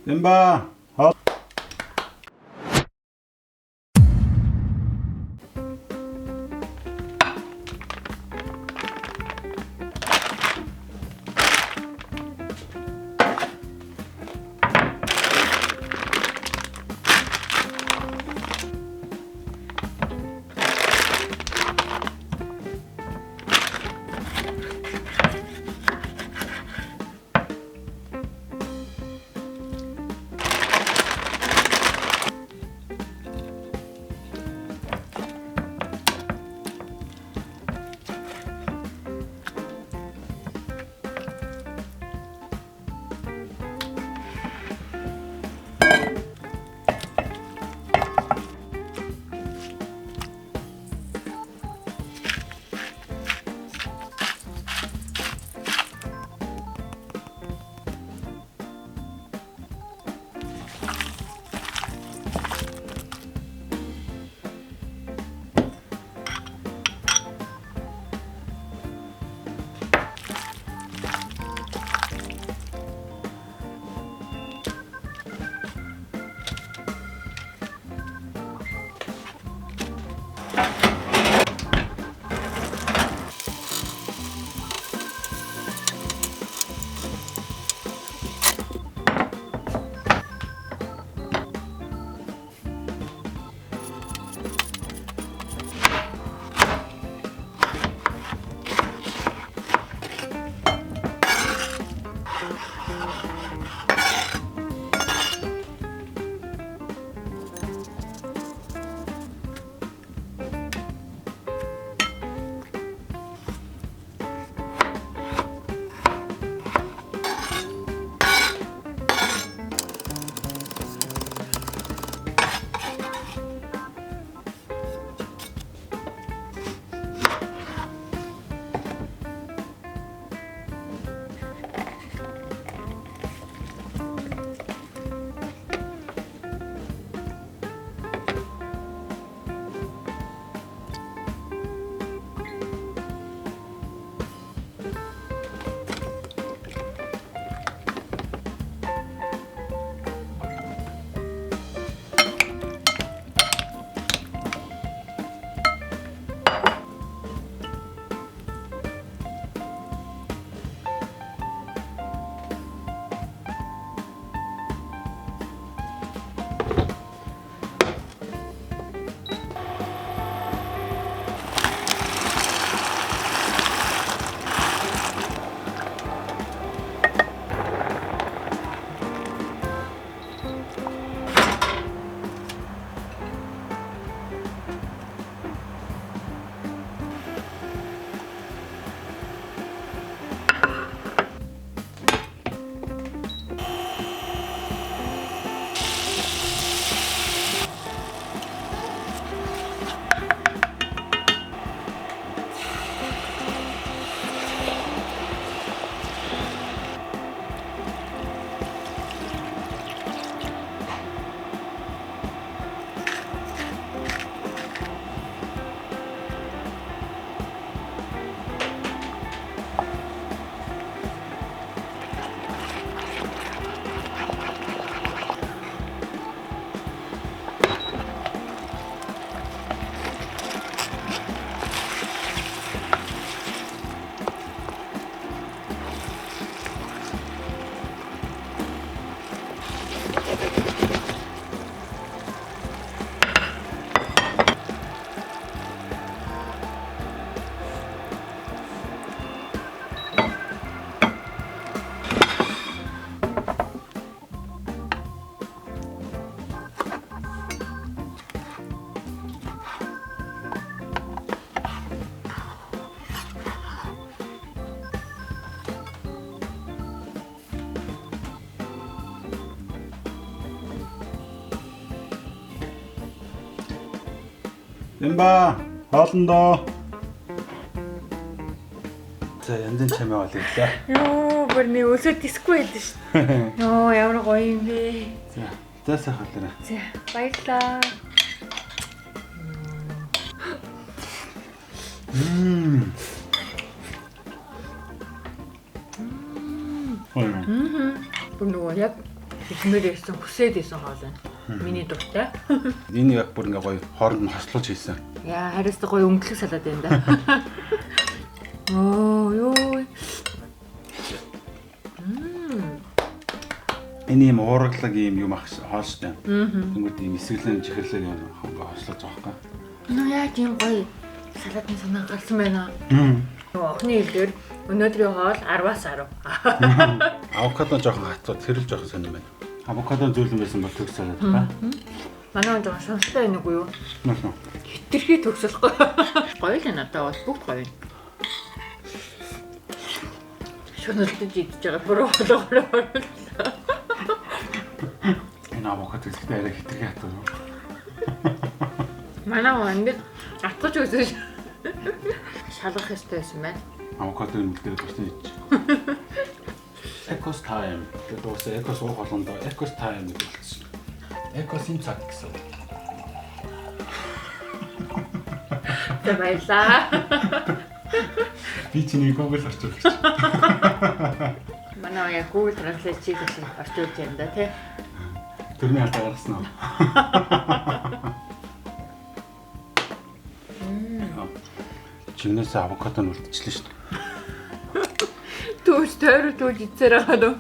Эмба. Хоол. Эмба. Хоолндоо. За янзын чамаа болъё. Йоо, бүр нэг өсөө дисгүй байдсан шүү. Йоо, ямар гоё юм бэ. За сайхан. За, баярлалаа. Гоё. Бүр нөгөө яг ихмээр ирсэн хүсээд исэн хоол байна. Миний дуртай. Энэ яг бүр ингээ гоё хооронд нь хослуулж хийсэн. Яа, хариуцлага гоё өнгөлөг салаад байна да. Оо, ёо. Энэ юм уургалаг юм хоол штэ. Тэнгүүд ийм эсрэглэн чихэрлэг юм ингээ хослуулж байгаа юм. Нөө яа тийм гоё салаатын санаа гарсан байна. Охны хэлээр өнөөдрийн хоол 10-аас 10. Авокадо жоохон хатуу тэрэл жоохон сонирн байна. Авокадо зөөлөн байсан бол төгс салаад та. Манай он жоохон сонстой байна уу юу? Нөө. Хитрхи төгсөхгүй. Гоё л надад бол бүгд гоё. Шөнөлдөж идэж байгаа буруу болоо. Энэ авокадо гэхдээ арай хитрхи хатуу. Манай он ингэж атгаж үзэж шалгах ёстой байсан байна. Авокадо нэлээд тустай ийж. Ecos time. Тэгээд уусаа Ecos уух болгондоо Ecos time гэж болчихсон. Ecos юм цаг гэсэн. За баярлаа. Би чиний Google орчуулагч. Манай яг Google Translate-ийг орчуулж байна да тий. Тэрний хатаа гаргасан уу? Чинээс авокадо нь үлдчихлээ шүү дээ. Түүж тойрол түүж ицээр байгаа дөө.